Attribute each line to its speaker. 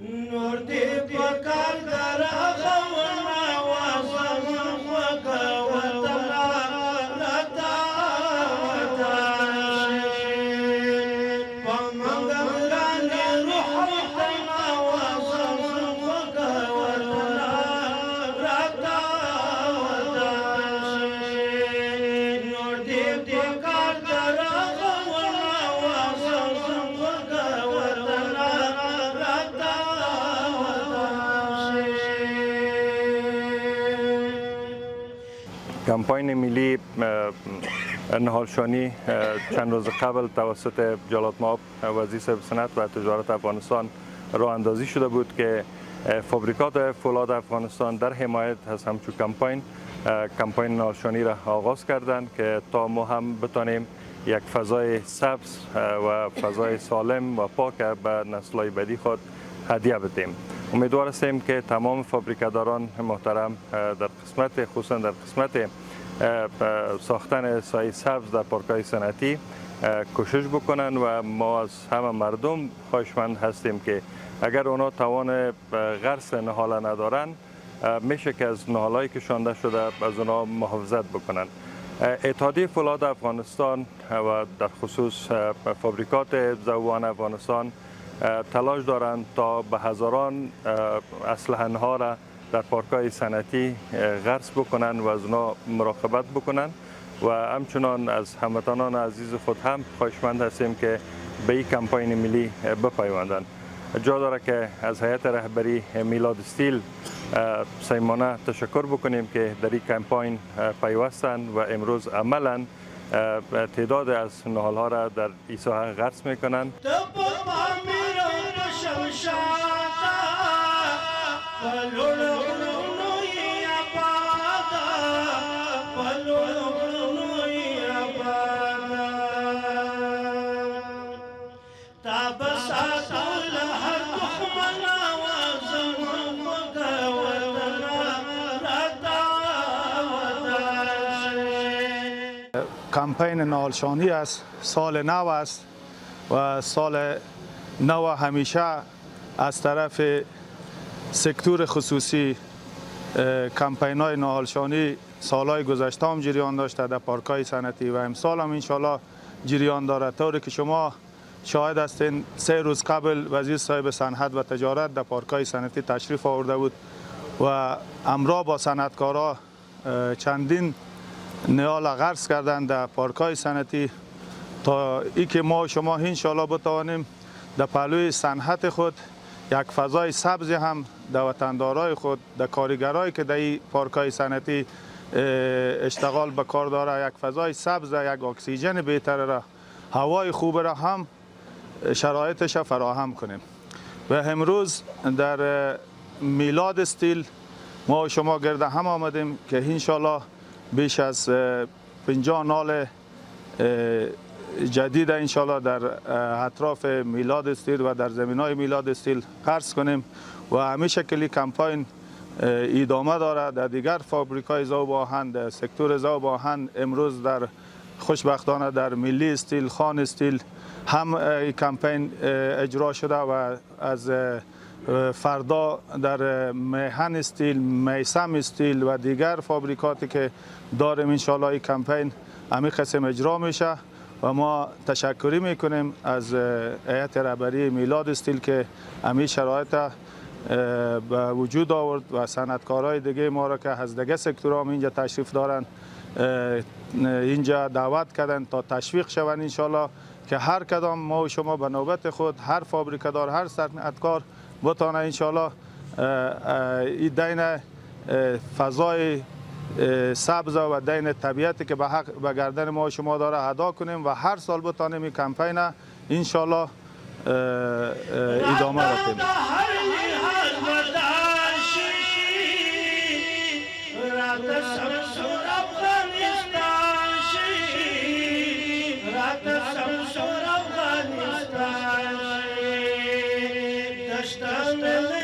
Speaker 1: نور دې پکار درغونه واسم وکا وطنا لتا وطاشي پمنګم رانه روح وطنا واسم وکا وطنا لتا وطاشي نور دې پکار درغونه واسم وکا وطنا
Speaker 2: کمپاین ملی نهالشانی چند روز قبل توسط جلات مآب وزیر صنعت و تجارت افغانستان راه اندازی شده بود که فابریکات فولاد افغانستان در حمایت از همچون کمپاین نهالشانی را آغاز کردند که تا ما هم بتانیم یک فضای سبز و فضای سالم و پاک به نسل‌های بعدی خود هدیه بدیم. امیدوار هستیم که تمام فابریکاداران محترم در قسمت خصوصا در قسمت ساختن سایه سبز در پارک‌های صنعتی کوشش بکنن و ما از همه مردم خواهشمند هستیم که اگر اونا توان غرس نهال ندارن میشه که از نهالایی که شانده شده از اونا محافظت بکنن. اتحادیه فولاد افغانستان و در خصوص فابریکات ذوبان افغانستان تلاش دارند تا به هزاران اسلحه ها را در پارک‌های صنعتی غرس بکنند و از اونا مراقبت بکنند و همچنان از هموطنان عزیز خود هم خواهشمند هستیم که به این کمپاین ملی بپیوندند. جا داره که از هیئت رهبری میلاد استیل صمیمانه تشکر بکنیم که در این کمپاین پیوستند و امروز عملاً تعداد از نهال‌ها را در این ساحه غرس میکنند.
Speaker 3: کمپین نهالشانی است، سال نو است و سال نو همیشه از طرف سکتور خصوصی کمپین های نهالشانی سالهای گذشته هم جریان داشته در پارک‌های صنعتی و امسال هم انشالله جریان دارد. طوری که شما شاهد هستین 3 روز قبل وزیر صاحب صنعت و تجارت در پارک‌های صنعتی تشریف آورده بود و همراه با صنعتکارا چندین نهال غرس کردند در پارک‌های صنعتی تا ای که ما شما انشالله بتوانیم در پهلوی صنعت خود یک فضای سبز هم در وطندارای خود، در کارگرایی که در این پارک‌های صنعتی اشتغال به کار داره، یک فضای سبز، یک اکسیژن بهتر را، هوای خوب را هم شرایطش فراهم کنیم. و امروز در میلاد استیل ما شما گرد هم آمدیم که انشالله بیش از 50 نال جدید انشالله در اطراف میلاد استیل و در زمینای میلاد استیل غرس کنیم و همین شکلی کمپاین ادامه دارد. در دیگر فابریکای ذوب آهن، در سکتور ذوب آهن امروز در خوشبختانه در ملی استیل، خان استیل هم این کمپین اجرا شده و از فردا در میهن استیل، میسم استیل و دیگر فابریکاتی که داریم انشالله این کمپین همین قسم اجرا میشه و ما تشکری میکنیم از هیئت رهبری میلاد استیل که همین شرایط به وجود آورد و صنعتکارای دیگه ما را که از دیگه سکتورها اینجا تشریف دارن اینجا دعوت کردن تا تشویق شوند انشالله که هر کدام ما و شما به نوبت خود، هر فابریکادار، هر صنعتکار بتانه انشالله این دین فضای سبز و دین طبیعتی که به گردن ما و شما داره ادا کنیم و هر سال بتانیم این کمپین انشالله ادامه بدیم.
Speaker 1: Afghanistan,